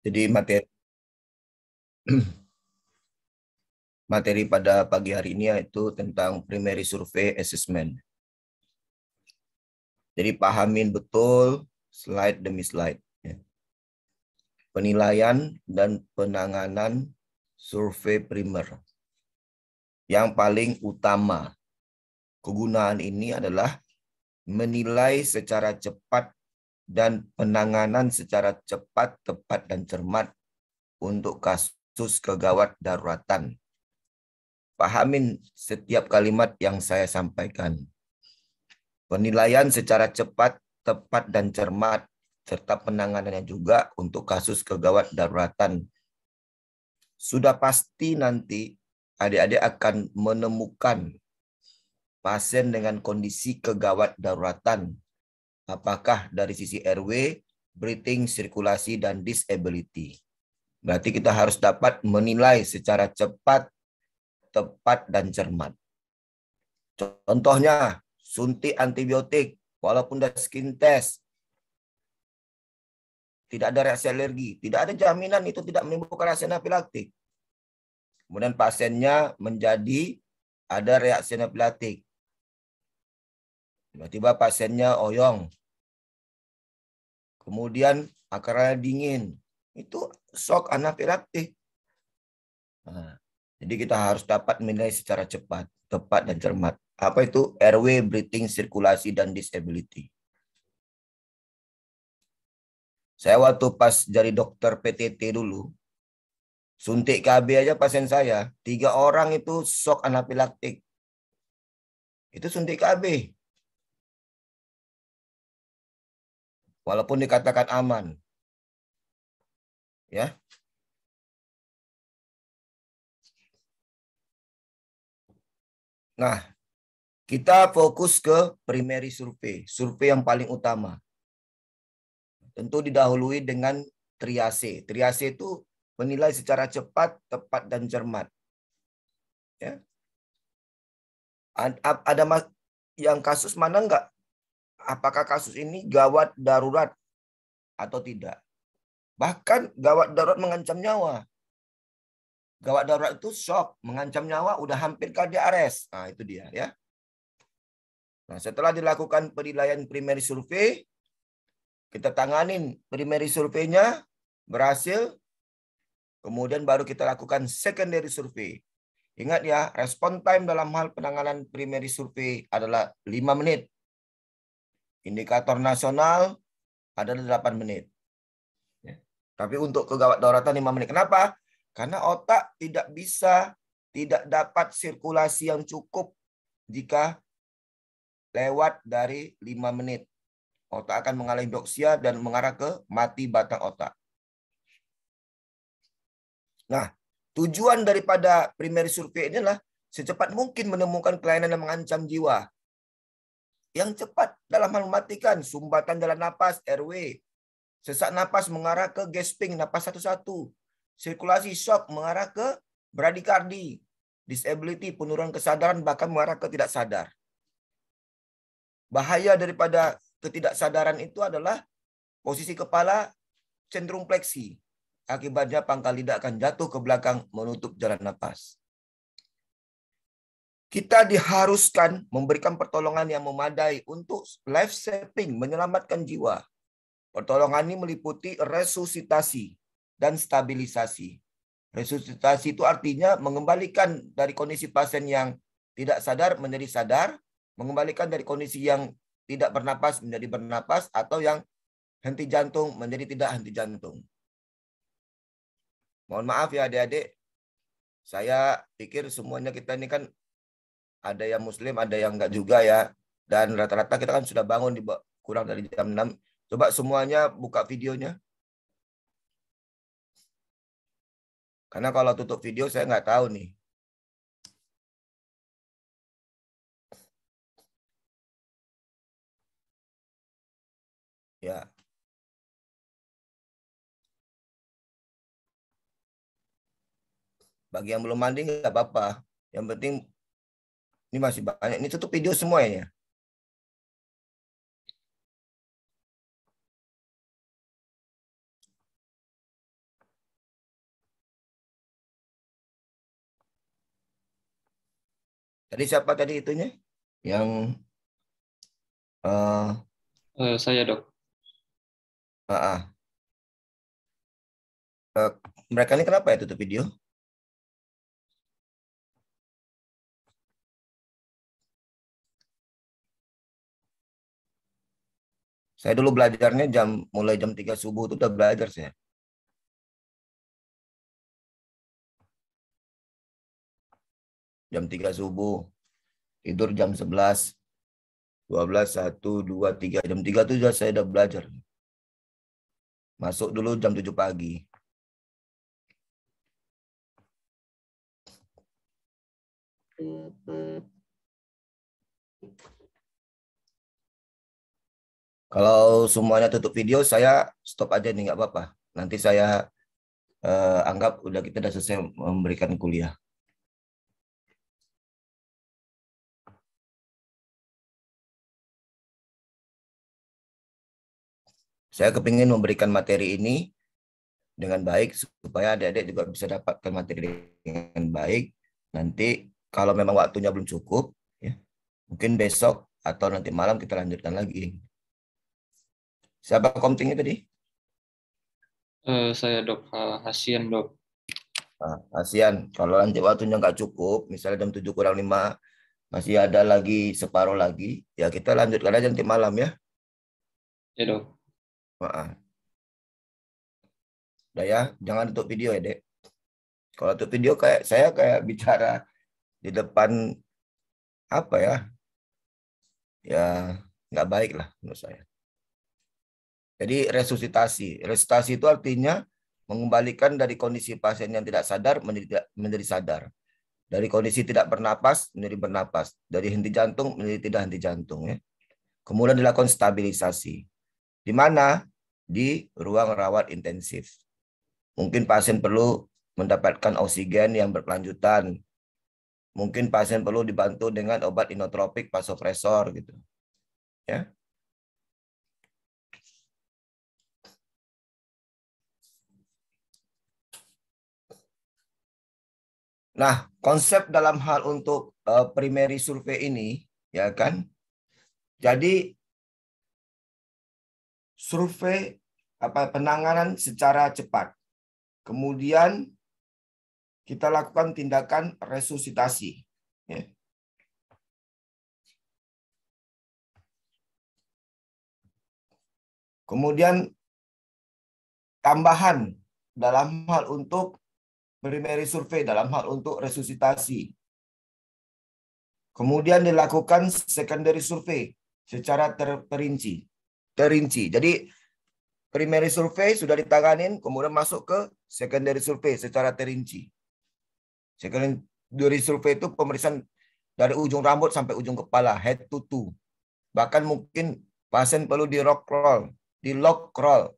Jadi materi pada pagi hari ini yaitu tentang primary survey assessment. Jadi pahamin betul slide demi slide. Penilaian dan penanganan survei primer. Yang paling utama kegunaan ini adalah menilai secara cepat dan penanganan secara cepat, tepat, dan cermat untuk kasus kegawat daruratan. Pahamin setiap kalimat yang saya sampaikan. Penilaian secara cepat, tepat, dan cermat, serta penanganannya juga untuk kasus kegawat daruratan. Sudah pasti nanti adik-adik akan menemukan pasien dengan kondisi kegawat daruratan. Apakah dari sisi RW, breathing, sirkulasi, dan disability. Berarti kita harus dapat menilai secara cepat, tepat, dan cermat. Contohnya, suntik antibiotik, walaupun ada skin test, tidak ada reaksi alergi, tidak ada jaminan itu tidak menimbulkan reaksi anafilaktik. Kemudian pasiennya menjadi ada reaksi anafilaktik. Tiba-tiba pasiennya oyong. Kemudian akarnya dingin. Itu shock anafilaktik. Nah, jadi kita harus dapat menilai secara cepat, tepat, dan cermat. Apa itu RW, breathing, sirkulasi, dan disability. Saya waktu pas jadi dokter PTT dulu, suntik KB aja pasien saya, 3 orang itu shock anafilaktik. Itu suntik KB. Walaupun dikatakan aman. Ya. Nah, kita fokus ke primary survei, survei yang paling utama. Tentu didahului dengan triase. Triase itu menilai secara cepat, tepat, dan cermat. Ya. Ada yang kasus mana enggak? Apakah kasus ini gawat darurat atau tidak? Bahkan gawat darurat mengancam nyawa. Gawat darurat itu shock, mengancam nyawa, udah hampir cardiac arrest. Nah, itu dia ya. Nah, setelah dilakukan penilaian primary survei, kita tanganin primary surveinya, berhasil, kemudian baru kita lakukan secondary survei. Ingat ya, respon time dalam hal penanganan primary survei adalah 5 menit. Indikator nasional adalah 8 menit. Ya. Tapi untuk kegawat daruratan 5 menit. Kenapa? Karena otak tidak dapat sirkulasi yang cukup jika lewat dari 5 menit. Otak akan mengalami hipoksia dan mengarah ke mati batang otak. Nah, tujuan daripada primary survei ini adalah secepat mungkin menemukan kelainan yang mengancam jiwa. Yang cepat dalam hal mematikan, sumbatan jalan napas, RW. Sesak napas mengarah ke gasping, napas satu-satu. Sirkulasi shock mengarah ke bradikardi. Disability, penurunan kesadaran, bahkan mengarah ke tidak sadar. Bahaya daripada ketidaksadaran itu adalah posisi kepala cenderung fleksi. Akibatnya pangkal lidah akan jatuh ke belakang menutup jalan napas. Kita diharuskan memberikan pertolongan yang memadai untuk life saving, menyelamatkan jiwa. Pertolongan ini meliputi resusitasi dan stabilisasi. Resusitasi itu artinya mengembalikan dari kondisi pasien yang tidak sadar menjadi sadar, mengembalikan dari kondisi yang tidak bernapas menjadi bernapas, atau yang henti jantung menjadi tidak henti jantung. Mohon maaf ya adik-adik, saya pikir semuanya kita ini kan ada yang muslim, ada yang enggak juga ya. Dan rata-rata kita kan sudah bangun di kurang dari jam 6. Coba semuanya buka videonya. Karena kalau tutup video saya nggak tahu nih. Ya. Bagi yang belum mandi nggak apa-apa. Yang penting ini masih banyak. Ini tutup video semuanya. Tadi siapa tadi itunya? Yang Saya dok. ah, ah. Eh, mereka ini kenapa ya tutup video? Saya dulu belajarnya mulai jam 3 subuh itu udah belajar saya. Jam 3 subuh, tidur jam 11, 12, 1, 2, 3. Jam 3 itu saya udah belajar. Masuk dulu jam 7 pagi. Kalau semuanya tutup video, saya stop aja nih, nggak apa-apa. Nanti saya anggap udah kita udah selesai memberikan kuliah. Saya kepingin memberikan materi ini dengan baik supaya adik-adik juga bisa dapatkan materi dengan baik. Nanti kalau memang waktunya belum cukup, ya, mungkin besok atau nanti malam kita lanjutkan lagi. Siapa komtingnya tadi? Saya dok, Hasian dok. Nah, kasihan kalau nanti waktunya nggak cukup, misalnya jam 7 kurang 5 masih ada lagi separuh lagi, ya kita lanjutkan aja nanti malam ya. Ya dok. Maaf. Udah ya, jangan tutup video ya, Dek. Kalau tutup video kayak saya kayak bicara di depan apa ya? Ya nggak baik lah menurut saya. Jadi resusitasi. Resusitasi itu artinya mengembalikan dari kondisi pasien yang tidak sadar menjadi sadar. Dari kondisi tidak bernapas menjadi bernapas. Dari henti jantung menjadi tidak henti jantung. Ya. Kemudian dilakukan stabilisasi. Di mana? Di ruang rawat intensif. Mungkin pasien perlu mendapatkan oksigen yang berkelanjutan. Mungkin pasien perlu dibantu dengan obat inotropik, vasopresor gitu. Ya. Nah, konsep dalam hal untuk primary survei ini, ya kan? Jadi survei penanganan secara cepat. Kemudian kita lakukan tindakan resusitasi. Ya. Kemudian tambahan dalam hal untuk primary survei, dalam hal untuk resusitasi. Kemudian dilakukan secondary survei secara terinci. Jadi primary survei sudah ditanganin, kemudian masuk ke secondary survei secara terinci. Secondary survei itu pemeriksaan dari ujung rambut sampai ujung kepala, head to toe. Bahkan mungkin pasien perlu di lock roll,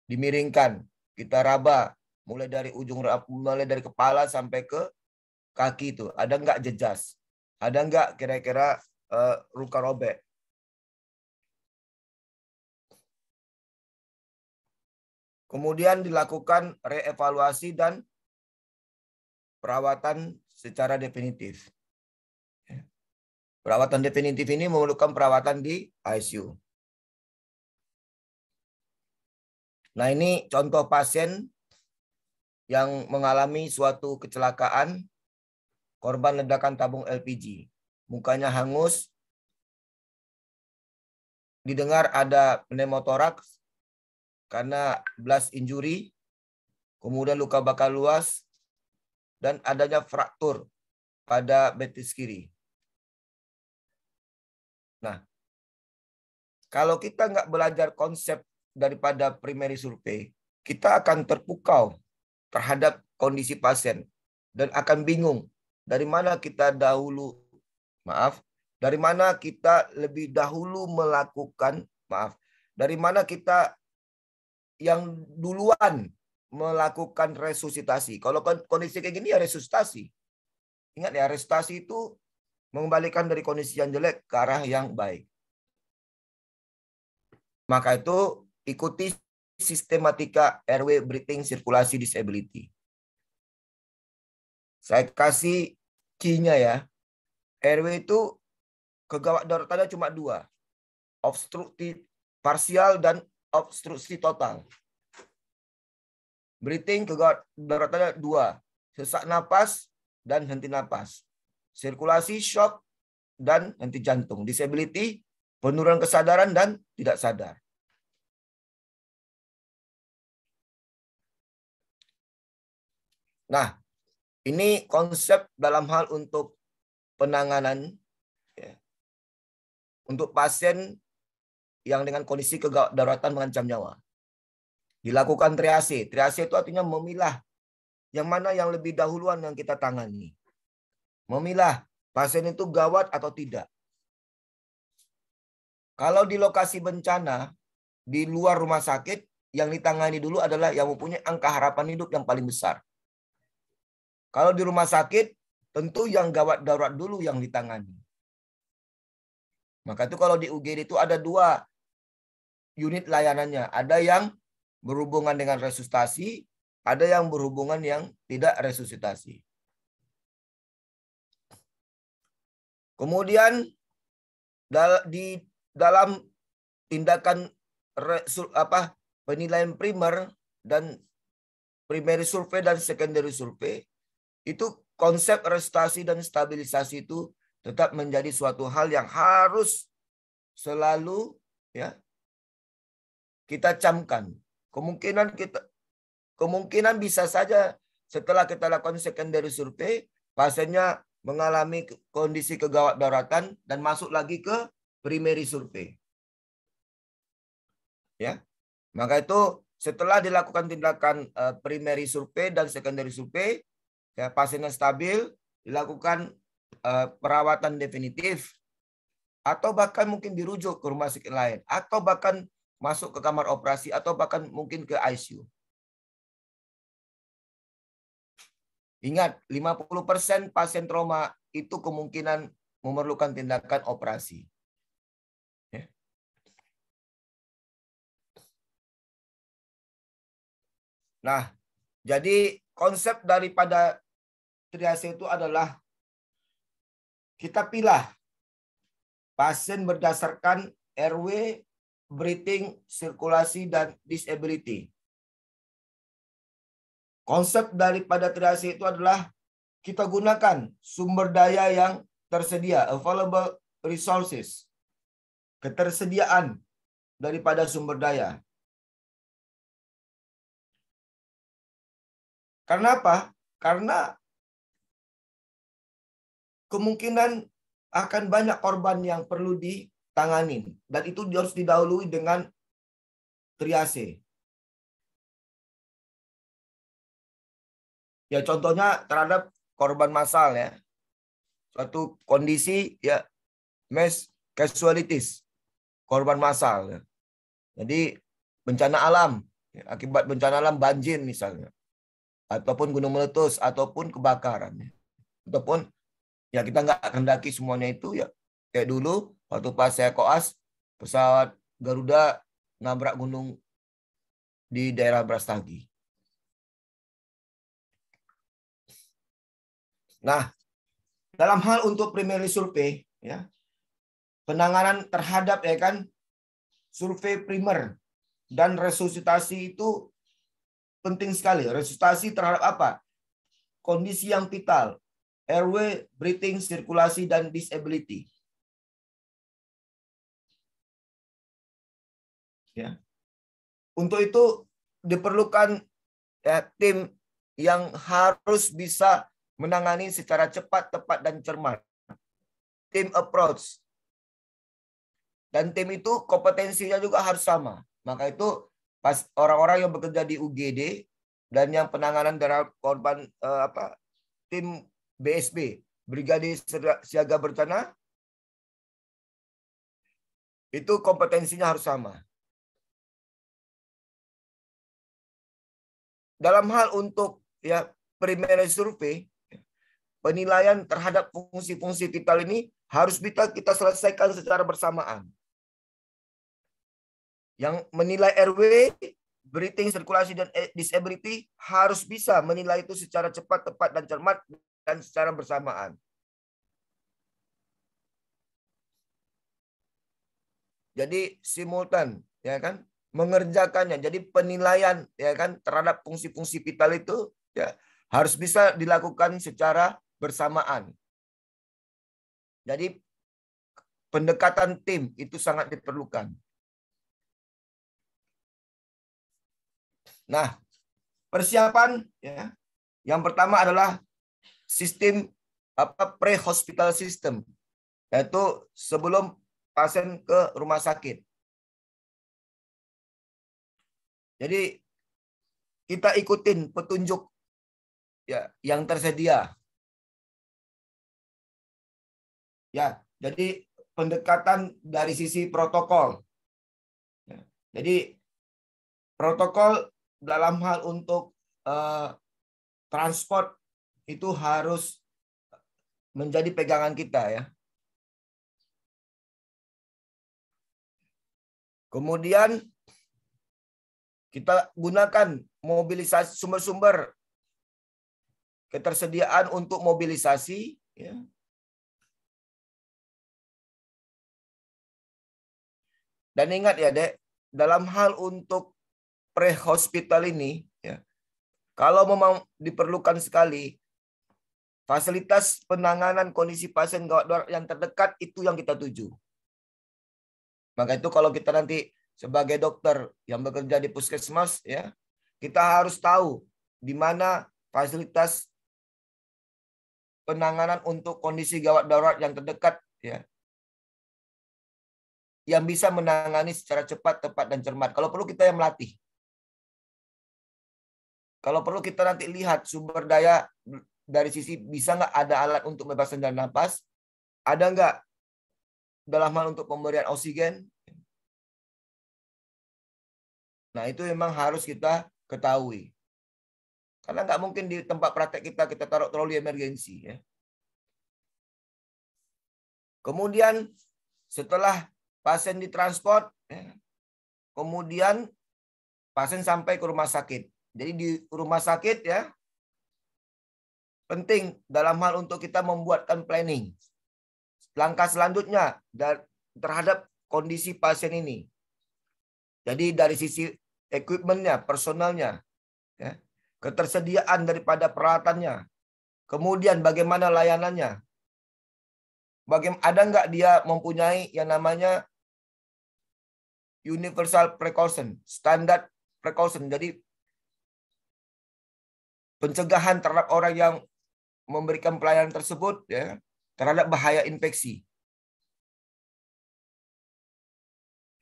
dimiringkan, kita raba mulai dari kepala sampai ke kaki itu. Ada nggak jejas? Ada nggak kira-kira luka robek? Kemudian dilakukan reevaluasi dan perawatan secara definitif. Perawatan definitif ini memerlukan perawatan di ICU. Nah, ini contoh pasien yang mengalami suatu kecelakaan, korban ledakan tabung LPG. Mukanya hangus, didengar ada pneumotoraks karena blast injury, kemudian luka bakar luas, dan adanya fraktur pada betis kiri. Nah, kalau kita nggak belajar konsep daripada primary survei, kita akan terpukau terhadap kondisi pasien dan akan bingung dari mana kita lebih dahulu melakukan, dari mana kita yang duluan melakukan resusitasi. Kalau kondisi kayak gini ya resusitasi. Ingat ya, resusitasi itu mengembalikan dari kondisi yang jelek ke arah yang baik. Maka itu ikuti sistematika airway breathing sirkulasi disability. Saya kasih key-nya ya. RW itu kegawat daruratannya cuma 2. Obstruktif parsial dan obstruksi total. Breathing kegawat daruratannya 2. Sesak napas dan henti napas. Sirkulasi shock dan henti jantung. Disability penurunan kesadaran dan tidak sadar. Nah, ini konsep dalam hal untuk penanganan ya, untuk pasien yang dengan kondisi kegawat daruratan mengancam nyawa. Dilakukan triase. Triase itu artinya memilah yang mana yang lebih dahuluan yang kita tangani. Memilah pasien itu gawat atau tidak. Kalau di lokasi bencana, di luar rumah sakit, yang ditangani dulu adalah yang mempunyai angka harapan hidup yang paling besar. Kalau di rumah sakit, tentu yang gawat darurat dulu yang ditangani. Maka itu kalau di UGD itu ada 2 unit layanannya. Ada yang berhubungan dengan resusitasi, ada yang berhubungan yang tidak resusitasi. Kemudian di dalam tindakan penilaian primer dan primary survei dan secondary survei, itu konsep resusitasi dan stabilisasi itu tetap menjadi suatu hal yang harus selalu ya kita camkan. Kemungkinan bisa saja setelah kita lakukan secondary survei, pasiennya mengalami kondisi kegawat daruratan dan masuk lagi ke primary survei. Ya. Maka itu setelah dilakukan tindakan primary survei dan secondary survei, ya, pasiennya stabil, dilakukan perawatan definitif, atau bahkan mungkin dirujuk ke rumah sakit lain, atau bahkan masuk ke kamar operasi, atau bahkan mungkin ke ICU. Ingat, 50% pasien trauma itu kemungkinan memerlukan tindakan operasi. Ya. Nah, jadi konsep daripada triase itu adalah kita pilih pasien berdasarkan RW, breathing, sirkulasi, dan disability. Konsep daripada triase itu adalah kita gunakan sumber daya yang tersedia, available resources. Ketersediaan daripada sumber daya. Karena apa? Karena kemungkinan akan banyak korban yang perlu ditangani. Dan itu harus didahului dengan triase. Ya contohnya terhadap korban massal ya. Suatu kondisi ya mass casualties. Korban massal ya. Jadi bencana alam. Ya, akibat bencana alam banjir misalnya. Ataupun gunung meletus. Ataupun kebakaran. Ya. Ataupun ya kita nggak kendaki semuanya itu ya. Kayak dulu waktu pas saya koas pesawat Garuda nabrak gunung di daerah Brastagi. Nah, dalam hal untuk primary survei ya, penanganan terhadap ya kan survei primer dan resusitasi itu penting sekali. Resusitasi terhadap apa? Kondisi yang vital, airway, breathing, sirkulasi, dan disability. Ya. Untuk itu diperlukan ya, tim yang harus bisa menangani secara cepat, tepat, dan cermat. Tim approach. Dan tim itu kompetensinya juga harus sama. Maka itu pas orang-orang yang bekerja di UGD dan yang penanganan terhadap korban tim BSB, Brigade Siaga Bencana, itu kompetensinya harus sama. Dalam hal untuk ya primary survei, penilaian terhadap fungsi-fungsi vital ini harus bisa kita selesaikan secara bersamaan. Yang menilai RW, breathing, sirkulasi, dan disability harus bisa menilai itu secara cepat, tepat, dan cermat, dan secara bersamaan. Jadi simultan, ya kan? Mengerjakannya. Jadi penilaian, ya kan, terhadap fungsi-fungsi vital itu ya harus bisa dilakukan secara bersamaan. Jadi pendekatan tim itu sangat diperlukan. Nah, persiapan ya. Yang pertama adalah sistem pre-hospital system, yaitu sebelum pasien ke rumah sakit. Jadi kita ikutin petunjuk ya yang tersedia. Ya, jadi pendekatan dari sisi protokol. Ya, jadi protokol dalam hal untuk transport itu harus menjadi pegangan kita ya. Kemudian kita gunakan mobilisasi sumber-sumber ketersediaan untuk mobilisasi ya. Dan ingat ya, Dek, dalam hal untuk pre-hospital ini ya, kalau memang diperlukan sekali fasilitas penanganan kondisi pasien gawat darurat yang terdekat itu yang kita tuju. Maka itu kalau kita nanti sebagai dokter yang bekerja di puskesmas ya, kita harus tahu di mana fasilitas penanganan untuk kondisi gawat darurat yang terdekat ya, yang bisa menangani secara cepat, tepat, dan cermat. Kalau perlu kita yang melatih. Kalau perlu kita nanti lihat sumber daya dari sisi bisa nggak ada alat untuk membebaskan jalan nafas, ada nggak dalam hal untuk pemberian oksigen. Nah itu memang harus kita ketahui. Karena nggak mungkin di tempat praktek kita taruh troli emergensi. Ya. Kemudian setelah pasien ditransport, ya, kemudian pasien sampai ke rumah sakit. Jadi di rumah sakit ya penting dalam hal untuk kita membuatkan planning. Langkah selanjutnya terhadap kondisi pasien ini. Jadi dari sisi equipment-nya, personalnya, ya, ketersediaan daripada peralatannya, kemudian bagaimana layanannya, ada nggak dia mempunyai yang namanya universal precaution, standar precaution. Jadi pencegahan terhadap orang yang memberikan pelayanan tersebut ya, terhadap bahaya infeksi.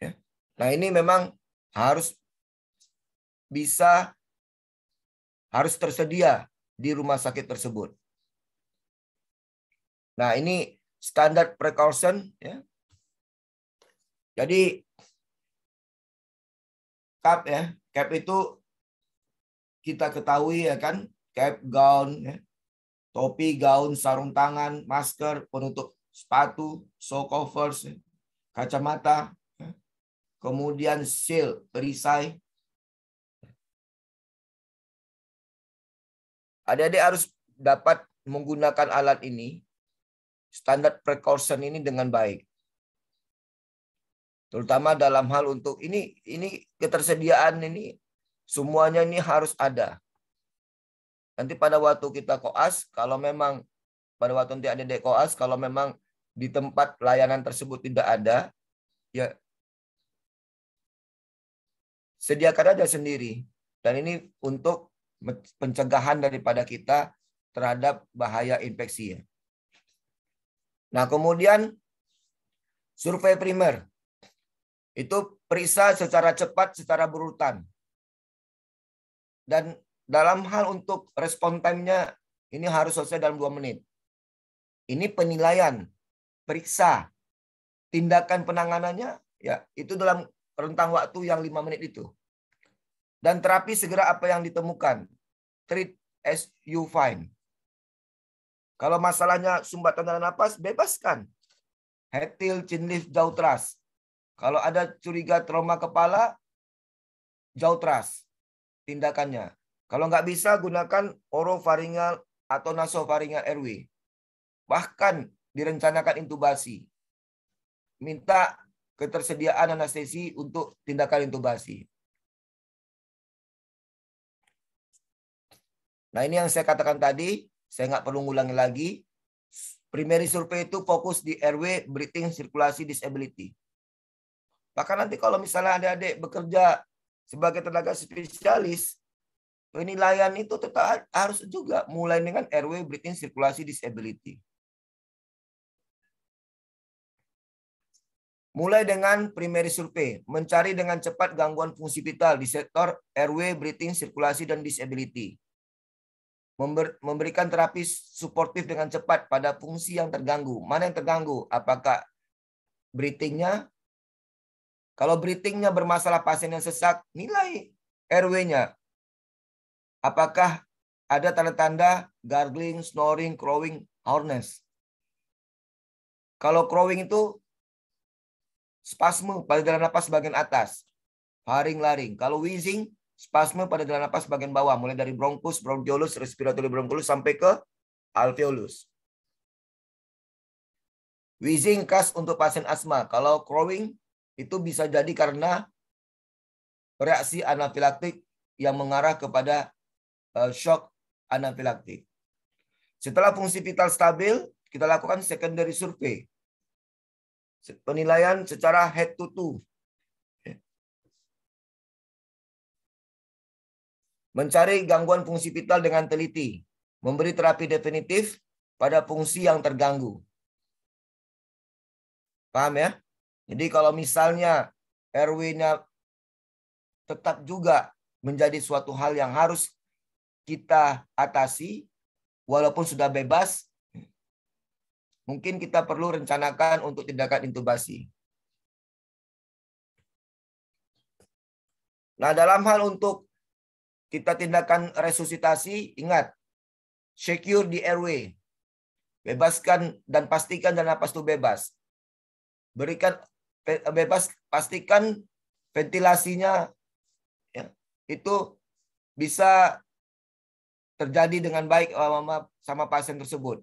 Ya. Nah ini memang harus tersedia di rumah sakit tersebut. Nah ini standar precaution ya. Jadi cap ya, cap itu kita ketahui ya kan, cap, gaun, ya, topi, gaun, sarung tangan, masker, penutup sepatu, show covers, ya, kacamata, ya, kemudian shield, perisai. Adik-adik harus dapat menggunakan alat ini, standar precaution ini dengan baik. Terutama dalam hal untuk ini ketersediaan ini semuanya ini harus ada. Nanti pada waktu kita koas, kalau memang pada waktu nanti ada koas, kalau memang di tempat layanan tersebut tidak ada, ya sediakan aja sendiri. Dan ini untuk pencegahan daripada kita terhadap bahaya infeksi. Nah, kemudian survei primer. Itu periksa secara cepat, secara berurutan. Dan dalam hal untuk respon time-nya, ini harus selesai dalam 2 menit. Ini penilaian, periksa, tindakan penanganannya, ya itu dalam rentang waktu yang 5 menit itu. Dan terapi segera apa yang ditemukan. Treat as you find. Kalau masalahnya sumbatan dalam napas, bebaskan. Hetil, chinleaf, jautras. Kalau ada curiga trauma kepala, jautras tindakannya. Kalau nggak bisa, gunakan orofaringal atau nasofaringal airway. Bahkan direncanakan intubasi. Minta ketersediaan anestesi untuk tindakan intubasi. Nah, ini yang saya katakan tadi, saya nggak perlu ngulangi lagi. Primary survey itu fokus di airway, breathing, sirkulasi, disability. Bahkan nanti kalau misalnya adik-adik bekerja sebagai tenaga spesialis, penilaian itu tetap harus juga mulai dengan airway, breathing, sirkulasi, disability. Mulai dengan primary survey, mencari dengan cepat gangguan fungsi vital di sektor airway, breathing, sirkulasi, dan disability. Memberikan terapi suportif dengan cepat pada fungsi yang terganggu. Mana yang terganggu? Apakah breathing-nya? Kalau breathing-nya bermasalah, pasien yang sesak, nilai airway-nya. Apakah ada tanda-tanda gargling, snoring, crowing, hoarseness? Kalau crowing itu spasme pada jalan napas bagian atas, faring-laring. Kalau wheezing, spasme pada jalan napas bagian bawah, mulai dari bronchus, bronchiolus, respiratory bronchiolus sampai ke alveolus. Wheezing khas untuk pasien asma. Kalau crowing itu bisa jadi karena reaksi anafilaktik yang mengarah kepada shock anafilaktik. Setelah fungsi vital stabil, kita lakukan secondary survey. Penilaian secara head to toe. Mencari gangguan fungsi vital dengan teliti. Memberi terapi definitif pada fungsi yang terganggu. Paham ya? Jadi kalau misalnya airway-nya tetap juga menjadi suatu hal yang harus kita atasi, walaupun sudah bebas, mungkin kita perlu rencanakan untuk tindakan intubasi. Nah, dalam hal untuk kita tindakan resusitasi, ingat, secure di airway. Bebaskan dan pastikan jalan napas itu bebas. Berikan pastikan ventilasinya ya, itu bisa terjadi dengan baik sama pasien tersebut.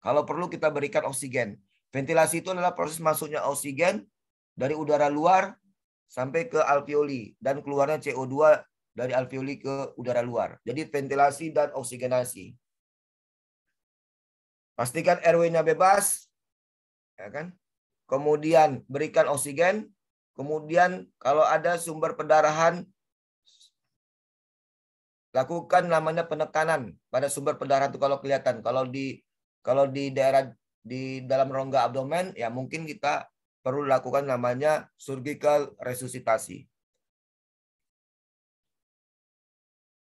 Kalau perlu kita berikan oksigen. Ventilasi itu adalah proses masuknya oksigen dari udara luar sampai ke alveoli dan keluarnya CO2 dari alveoli ke udara luar. Jadi ventilasi dan oksigenasi. Pastikan airway-nya bebas, ya kan? Kemudian berikan oksigen. Kemudian kalau ada sumber pendarahan, lakukan namanya penekanan pada sumber pendarahan itu kalau kelihatan. Kalau di daerah di dalam rongga abdomen, ya mungkin kita perlu lakukan namanya surgical resusitasi.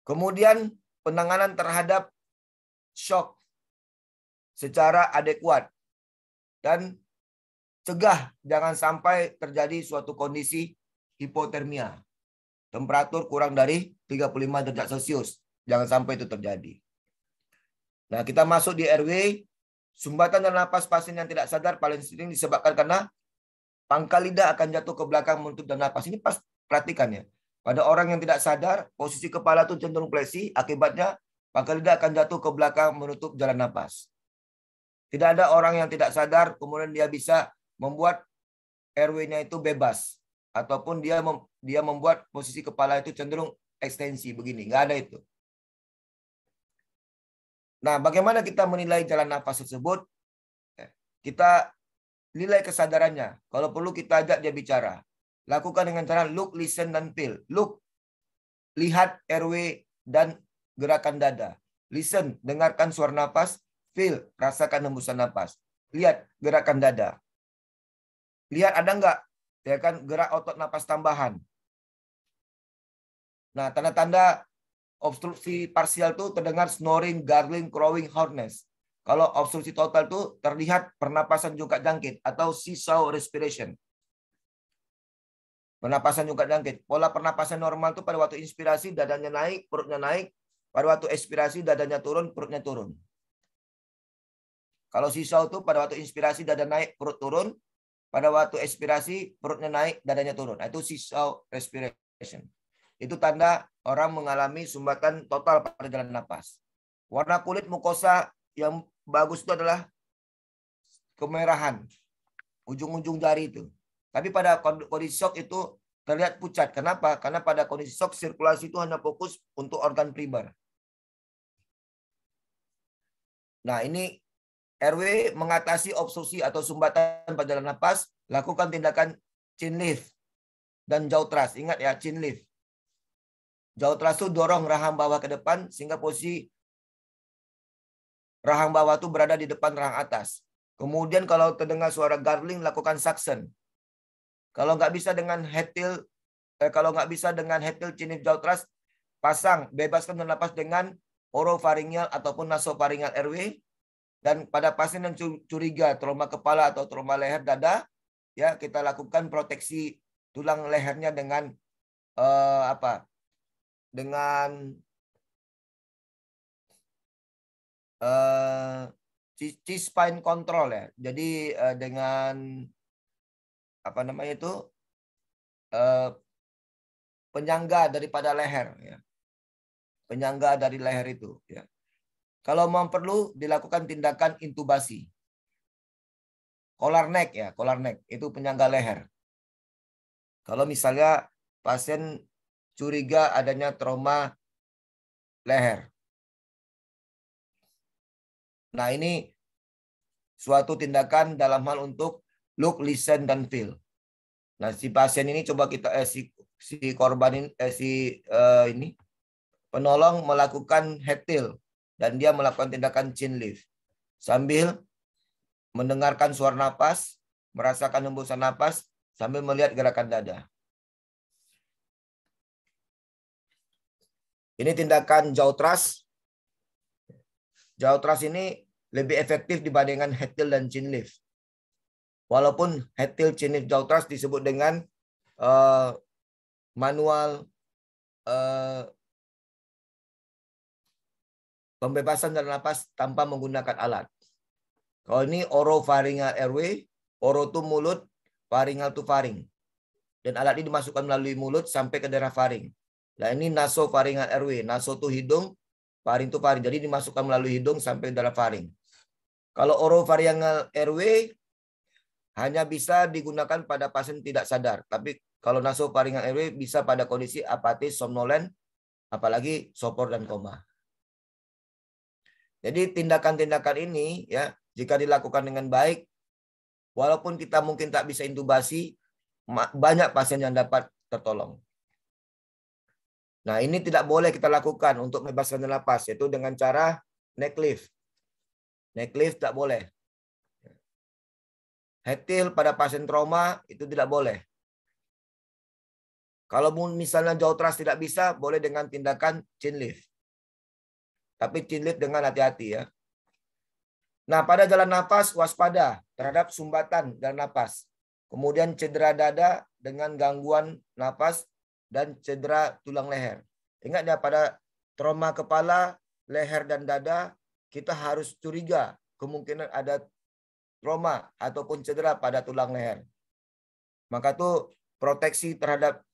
Kemudian penanganan terhadap shock secara adekuat dan cegah jangan sampai terjadi suatu kondisi hipotermia. Temperatur kurang dari 35 derajat Celcius. Jangan sampai itu terjadi. Nah, kita masuk di airway. Sumbatan dan napas pasien yang tidak sadar paling sering disebabkan karena pangkal lidah akan jatuh ke belakang menutup jalan napas. Ini perhatikan ya. Pada orang yang tidak sadar, posisi kepala itu cenderung flexi. Akibatnya pangkal lidah akan jatuh ke belakang menutup jalan napas. Tidak ada orang yang tidak sadar, kemudian dia bisa membuat airway-nya itu bebas. Ataupun dia membuat posisi kepala itu cenderung ekstensi begini. Nggak ada itu. Nah, bagaimana kita menilai jalan nafas tersebut? Kita nilai kesadarannya. Kalau perlu kita ajak dia bicara. Lakukan dengan cara look, listen, dan feel. Look, lihat airway dan gerakan dada. Listen, dengarkan suara nafas. Feel, rasakan hembusan nafas. Lihat gerakan dada. Lihat ada nggak ya kan gerak otot napas tambahan. Nah, tanda-tanda obstruksi parsial itu terdengar snoring, gargling, crowing, hoarseness. Kalau obstruksi total itu terlihat pernapasan jungkat jangkit atau seesaw respiration. Pernapasan jungkat jangkit. Pola pernapasan normal itu pada waktu inspirasi dadanya naik, perutnya naik. Pada waktu ekspirasi dadanya turun, perutnya turun. Kalau seesaw itu pada waktu inspirasi dada naik, perut turun. Pada waktu ekspirasi perutnya naik, dadanya turun. Nah, itu seesaw respiration. Itu tanda orang mengalami sumbatan total pada jalan napas. Warna kulit mukosa yang bagus itu adalah kemerahan. Ujung-ujung jari itu. Tapi pada kondisi shock itu terlihat pucat. Kenapa? Karena pada kondisi shock sirkulasi itu hanya fokus untuk organ primer. Nah, ini RW mengatasi obstruksi atau sumbatan pada dalam napas, lakukan tindakan chin lift dan jaw thrust. Ingat ya, chin lift. Jaw thrust itu dorong rahang bawah ke depan sehingga posisi rahang bawah itu berada di depan rahang atas. Kemudian kalau terdengar suara gargling, lakukan suction. Kalau nggak bisa dengan head tilt, chin lift jaw thrust, bebaskan napas dengan oropharyngeal ataupun nasopharyngeal airway. Dan pada pasien yang curiga trauma kepala atau trauma leher dada, ya kita lakukan proteksi tulang lehernya dengan Dengan C-spine control ya. Jadi dengan apa namanya itu penyangga daripada leher ya. Penyangga dari leher itu ya. Kalau mau perlu dilakukan tindakan intubasi. Collar neck ya, collar neck itu penyangga leher. Kalau misalnya pasien curiga adanya trauma leher. Nah, ini suatu tindakan dalam hal untuk look, listen, dan feel. Nah, si pasien ini coba kita si korban ini penolong melakukan head tilt dan dia melakukan tindakan chin lift sambil mendengarkan suara napas, merasakan hembusan napas sambil melihat gerakan dada. Ini tindakan jaw thrust. Jaw thrust ini lebih efektif dibandingkan head tilt dan chin lift. Walaupun head tilt, chin lift, jaw thrust disebut dengan manual pembebasan dalam napas tanpa menggunakan alat. Kalau ini oropharyngeal airway, oro itu mulut, pharyngeal itu faring. Dan alat ini dimasukkan melalui mulut sampai ke daerah faring. Nah, ini nasopharyngeal airway, naso itu hidung, faring itu faring. Jadi dimasukkan melalui hidung sampai ke daerah faring. Kalau oropharyngeal airway hanya bisa digunakan pada pasien tidak sadar. Tapi kalau nasopharyngeal airway bisa pada kondisi apatis, somnolen, apalagi sopor dan koma. Jadi tindakan-tindakan ini ya jika dilakukan dengan baik, walaupun kita mungkin tak bisa intubasi, banyak pasien yang dapat tertolong. Nah, ini tidak boleh kita lakukan untuk membebaskan napas, yaitu dengan cara neck lift. Neck lift tak boleh. Head tilt pada pasien trauma itu tidak boleh. Kalau misalnya jaw thrust tidak bisa, boleh dengan tindakan chin lift. Tapi chin lift dengan hati-hati ya. Nah, pada jalan napas waspada terhadap sumbatan jalan napas. Kemudian cedera dada dengan gangguan napas dan cedera tulang leher. Ingat ya, pada trauma kepala, leher, dan dada, kita harus curiga kemungkinan ada trauma ataupun cedera pada tulang leher. Maka tuh proteksi terhadap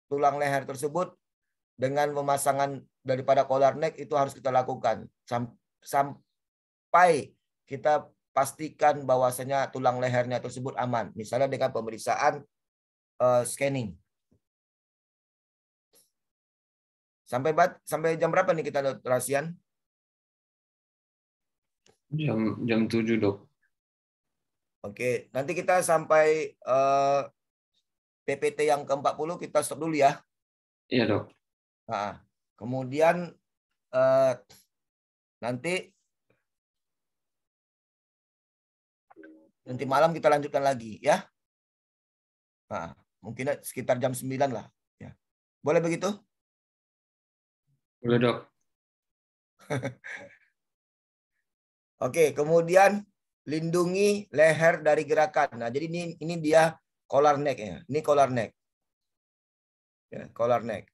tulang leher tersebut dengan pemasangan daripada collar neck itu harus kita lakukan sampai kita pastikan bahwasanya tulang lehernya tersebut aman. Misalnya dengan pemeriksaan scanning. Sampai jam berapa nih kita Rasian? Jam 7, Dok. Oke, nanti kita sampai PPT yang ke-40 kita stop dulu ya. Iya, Dok. Nah, kemudian nanti malam kita lanjutkan lagi ya. Nah, mungkin sekitar jam 9 lah. Ya. Boleh begitu? Boleh, Dok. Oke, kemudian lindungi leher dari gerakan. Nah, jadi ini dia collar neck ya. Ini collar neck. Ya, collar neck.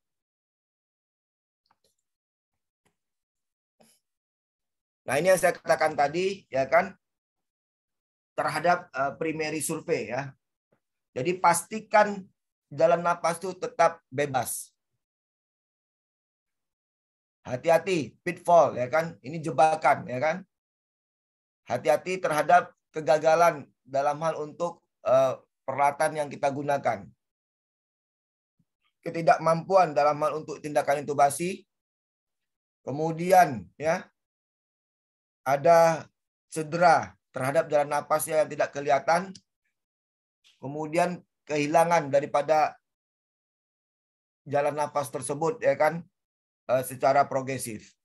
Nah, ini yang saya katakan tadi ya kan terhadap primary survey ya. Jadi pastikan jalan napas itu tetap bebas. Hati-hati pitfall ya kan. Ini jebakan ya kan. Hati-hati terhadap kegagalan dalam hal untuk peralatan yang kita gunakan. Ketidakmampuan dalam hal untuk tindakan intubasi. Kemudian ya ada cedera terhadap jalan napasnya yang tidak kelihatan. Kemudian kehilangan daripada jalan napas tersebut ya kan secara progresif.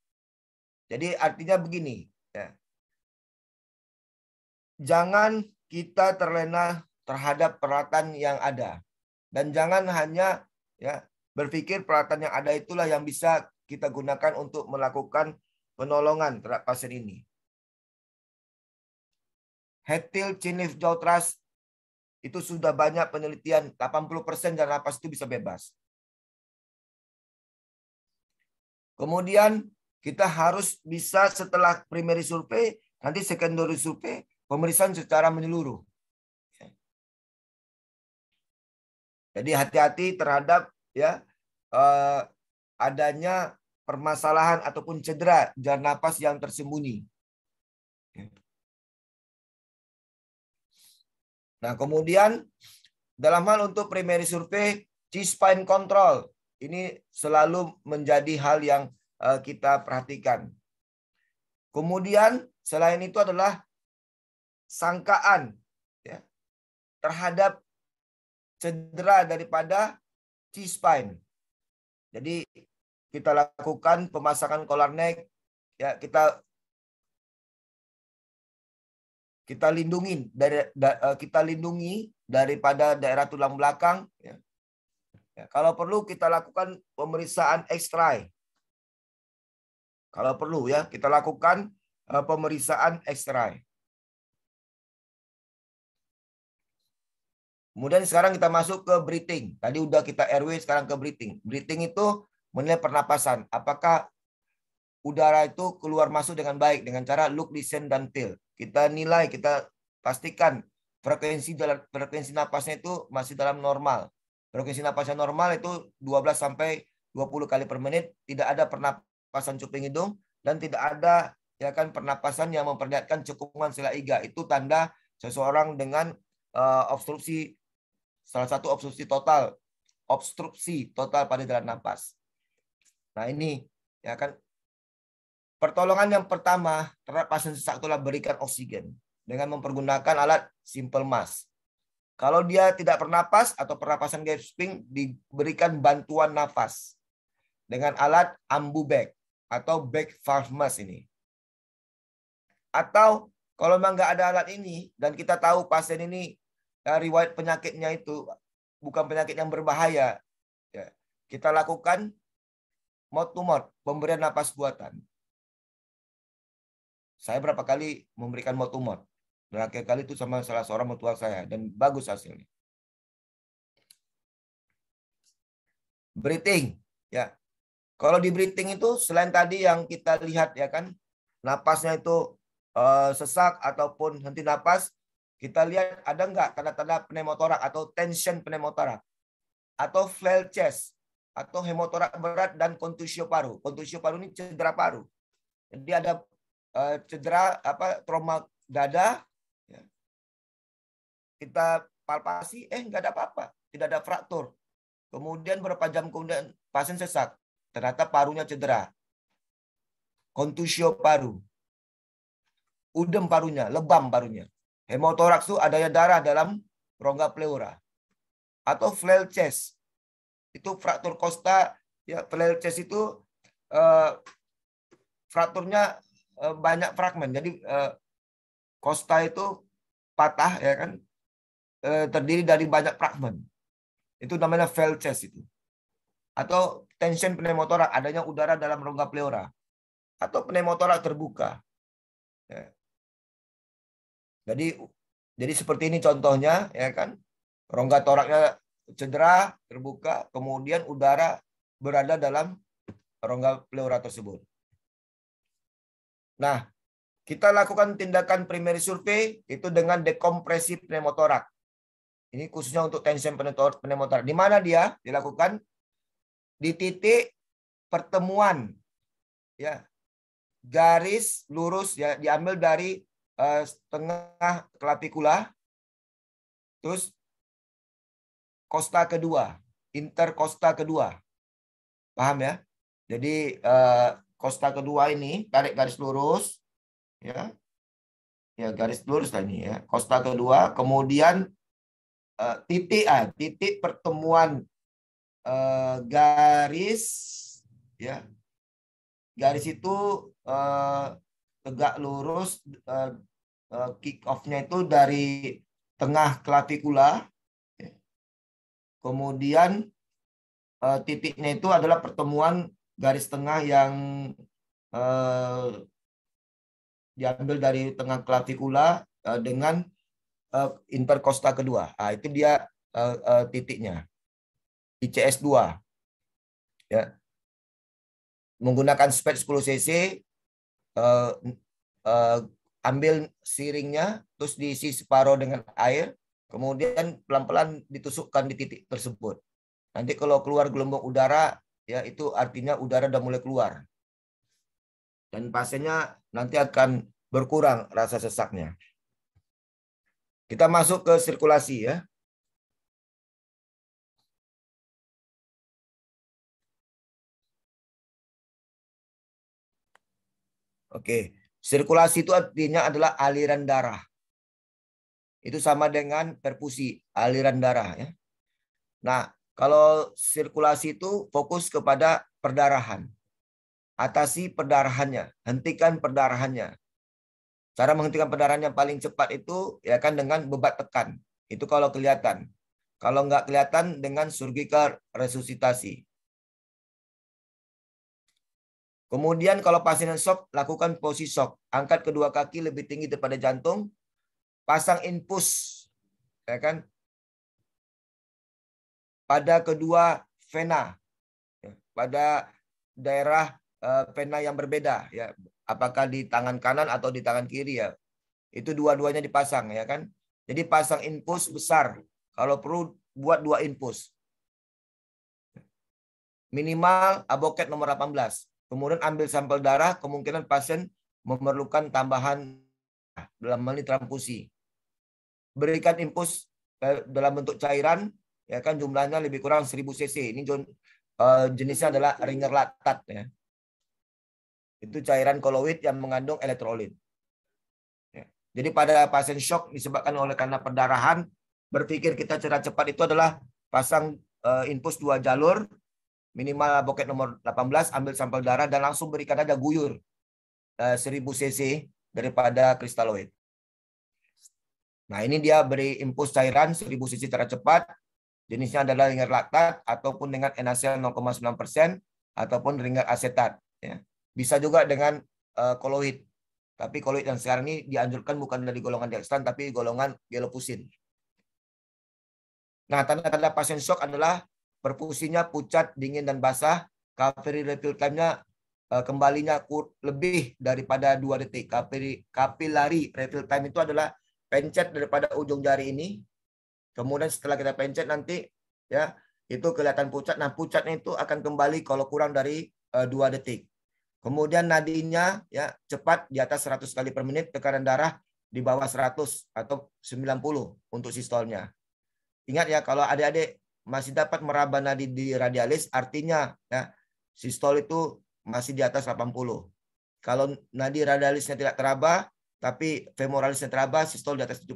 Jadi artinya begini ya. Jangan kita terlena terhadap peralatan yang ada. Dan jangan hanya ya berpikir peralatan yang ada itulah yang bisa kita gunakan untuk melakukan penolongan terhadap pasien ini. Head-tilt chin lift jaw thrust itu sudah banyak penelitian, 80% jalan napas itu bisa bebas. Kemudian kita harus bisa setelah primary survey, nanti secondary survey, pemeriksaan secara menyeluruh. Jadi hati-hati terhadap ya adanya permasalahan ataupun cedera jalan napas yang tersembunyi. Nah, kemudian dalam hal untuk primary survey, C-spine control ini selalu menjadi hal yang kita perhatikan. Kemudian selain itu adalah sangkaan ya, terhadap cedera daripada C-spine. Jadi kita lakukan pemasangan collar neck, ya kita lindungi daripada daerah tulang belakang. Ya. Ya, kalau perlu kita lakukan pemeriksaan X-ray. Kalau perlu ya kita lakukan pemeriksaan X-ray. Kemudian sekarang kita masuk ke breathing. Tadi udah kita airway, sekarang ke breathing. Breathing itu menilai pernapasan. Apakah udara itu keluar masuk dengan baik dengan cara look, listen, dan feel. Kita nilai, kita pastikan frekuensi napasnya itu masih dalam normal. Frekuensi napasnya normal itu 12 sampai 20 kali per menit, tidak ada pernapasan cuping hidung dan tidak ada ya kan pernapasan yang memperlihatkan cekungan sela iga. Itu tanda seseorang dengan obstruksi, salah satu obstruksi total pada jalan napas. Nah, ini ya kan pertolongan yang pertama terhadap pasien sesak itulah berikan oksigen dengan mempergunakan alat simple mask. Kalau dia tidak bernapas atau pernapasan gasping, diberikan bantuan nafas dengan alat ambu bag atau bag valve mask ini. Atau kalau memang nggak ada alat ini dan kita tahu pasien ini riwayat penyakitnya itu bukan penyakit yang berbahaya, ya, kita lakukan mouth to mouth, pemberian napas buatan. Saya berapa kali memberikan mouth to mouth. Terakhir kali itu sama salah seorang mertua saya dan bagus hasilnya. Breathing, ya. Kalau di breathing itu selain tadi yang kita lihat ya kan, napasnya itu sesak ataupun henti napas, kita lihat ada nggak tanda-tanda pneumotorak atau tension pneumotorak atau flail chest atau hemotorak berat dan contusio paru. Contusio paru ini cedera paru. Jadi ada cedera trauma dada, ya. Kita palpasi, nggak ada apa-apa, tidak ada fraktur. Kemudian beberapa jam kemudian pasien sesak, ternyata parunya cedera. Contusio paru, udem parunya, lebam parunya. Hemotoraks itu adanya darah dalam rongga pleura. Atau flail chest, itu fraktur costa, ya flail chest itu frakturnya banyak fragmen. Jadi costa itu patah ya kan, terdiri dari banyak fragmen. Itu namanya flail chest itu. Atau tension pneumotorak, adanya udara dalam rongga pleura. Atau pneumotorak terbuka. Ya. Jadi seperti ini contohnya ya kan. Rongga toraknya cedera, terbuka, kemudian udara berada dalam rongga pleura tersebut. Nah, kita lakukan tindakan primary survey itu dengan dekompresi pneumotorak. Ini khususnya untuk tension pneumotorak. Di mana dia dilakukan? Di titik pertemuan ya garis lurus ya, diambil dari tengah klavikula, terus interkosta kedua. Interkosta kedua. Paham ya? Jadi kosta kedua ini tarik garis lurus, ya, ya garis lurus tadi ya. Kosta kedua, kemudian titik pertemuan garis, ya, garis itu tegak lurus, kick off-nya itu dari tengah klavikula, ya. Kemudian titiknya itu adalah pertemuan garis tengah yang diambil dari tengah klavikula dengan interkosta kedua. Nah, itu dia titiknya. ICS 2. Ya. Menggunakan spet 10 cc, ambil siringnya, terus diisi separuh dengan air, kemudian pelan-pelan ditusukkan di titik tersebut. Nanti kalau keluar gelombang udara, ya itu artinya udara sudah mulai keluar. Dan pasiennya nanti akan berkurang rasa sesaknya. Kita masuk ke sirkulasi ya. Oke, sirkulasi itu artinya adalah aliran darah. Itu sama dengan perfusi, aliran darah ya. Nah, kalau sirkulasi itu fokus kepada perdarahan. Atasi perdarahannya, hentikan perdarahannya. Cara menghentikan perdarahan yang paling cepat itu ya kan dengan bebat tekan. Itu kalau kelihatan. Kalau nggak kelihatan dengan surgical resusitasi. Kemudian kalau pasien yang shock, lakukan posisi shock. Angkat kedua kaki lebih tinggi daripada jantung. Pasang infus, ya kan, pada kedua vena, ya, pada daerah vena yang berbeda, ya. Apakah di tangan kanan atau di tangan kiri ya. Itu dua-duanya dipasang ya kan. Jadi pasang infus besar. Kalau perlu buat 2 infus. Minimal aboket nomor 18. Kemudian ambil sampel darah, kemungkinan pasien memerlukan tambahan dalam hal ini transfusi. Berikan infus dalam bentuk cairan, ya kan, jumlahnya lebih kurang 1000 cc. Ini jenisnya adalah ringer lactat ya. Itu cairan koloid yang mengandung elektrolit. Ya. Jadi pada pasien shock disebabkan oleh karena perdarahan, berpikir kita cara cepat itu adalah pasang infus 2 jalur, minimal aboket nomor 18, ambil sampel darah dan langsung berikan aja guyur 1000 cc daripada kristaloid. Nah, ini dia beri infus cairan 1000 cc secara cepat. Jenisnya adalah ringer lactat ataupun dengan NaCl 0,9% ataupun ringer asetat. Ya. Bisa juga dengan koloid. Tapi koloid yang sekarang ini dianjurkan bukan dari golongan dextran tapi golongan gelopusine. Nah, tanda-tanda pasien shock adalah perfusinya pucat, dingin, dan basah. Capillary refill time-nya kembalinya lebih daripada 2 detik. Capillary refill time itu adalah pencet daripada ujung jari ini. Kemudian setelah kita pencet nanti ya itu kelihatan pucat. Nah, pucatnya itu akan kembali kalau kurang dari 2 detik. Kemudian nadinya ya cepat di atas 100 kali per menit, tekanan darah di bawah 100 atau 90 untuk sistolnya. Ingat ya, kalau adik-adik masih dapat meraba nadi di radialis, artinya ya sistol itu masih di atas 80. Kalau nadi radialisnya tidak teraba, tapi femoralisnya teraba, sistol di atas 70.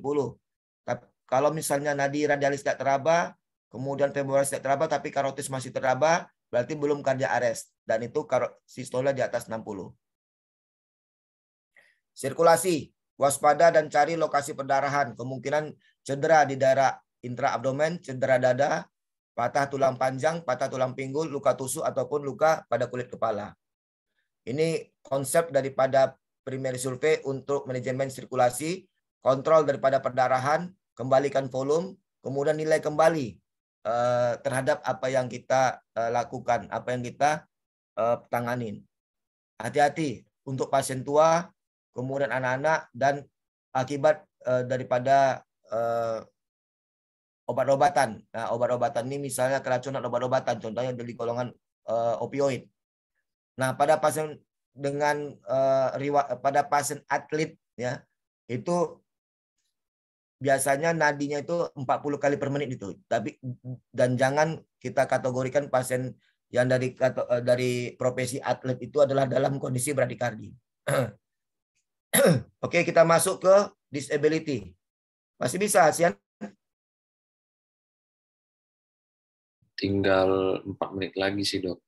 Tapi kalau misalnya nadi radialis tidak teraba, kemudian femoralis tidak teraba, tapi karotis masih teraba, berarti belum cardiac arrest. Dan itu sistolnya di atas 60. Sirkulasi, waspada dan cari lokasi perdarahan. Kemungkinan cedera di daerah intraabdomen, cedera dada, patah tulang panjang, patah tulang pinggul, luka tusuk, ataupun luka pada kulit kepala. Ini konsep daripada primary survey untuk manajemen sirkulasi, kontrol daripada perdarahan, kembalikan volume, kemudian nilai kembali terhadap apa yang kita lakukan, apa yang kita tanganin. Hati-hati untuk pasien tua, kemudian anak-anak, dan akibat daripada obat-obatan. Nah, obat-obatan ini misalnya keracunan obat-obatan, contohnya dari golongan opioid. Nah, pada pasien dengan pada pasien atlet ya, itu biasanya nadinya itu 40 kali per menit itu. Tapi dan jangan kita kategorikan pasien yang dari profesi atlet itu adalah dalam kondisi bradikardi. Oke, kita masuk ke disability. Masih bisa, Asian? Tinggal 4 menit lagi sih, Dok.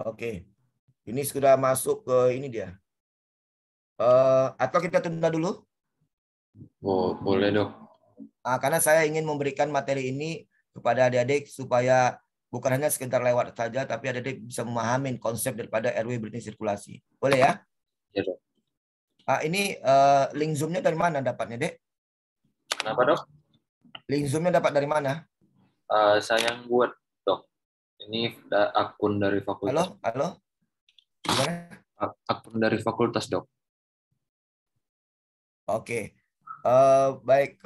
Oke. Ini sudah masuk ke ini dia. Atau kita tunda dulu? Oh, boleh, Dok. Karena saya ingin memberikan materi ini kepada adik-adik supaya bukan hanya sekedar lewat saja, tapi adik-adik bisa memahami konsep daripada airway breathing sirkulasi. Boleh ya? Ya, Dok. Ini link Zoom-nya dari mana dapatnya, Dek? Kenapa, Dok? Link Zoom-nya dapat dari mana? Saya yang buat, Dok. Ini akun dari fakultas. Halo? Gimana? Akun dari fakultas, Dok. Oke. Baik.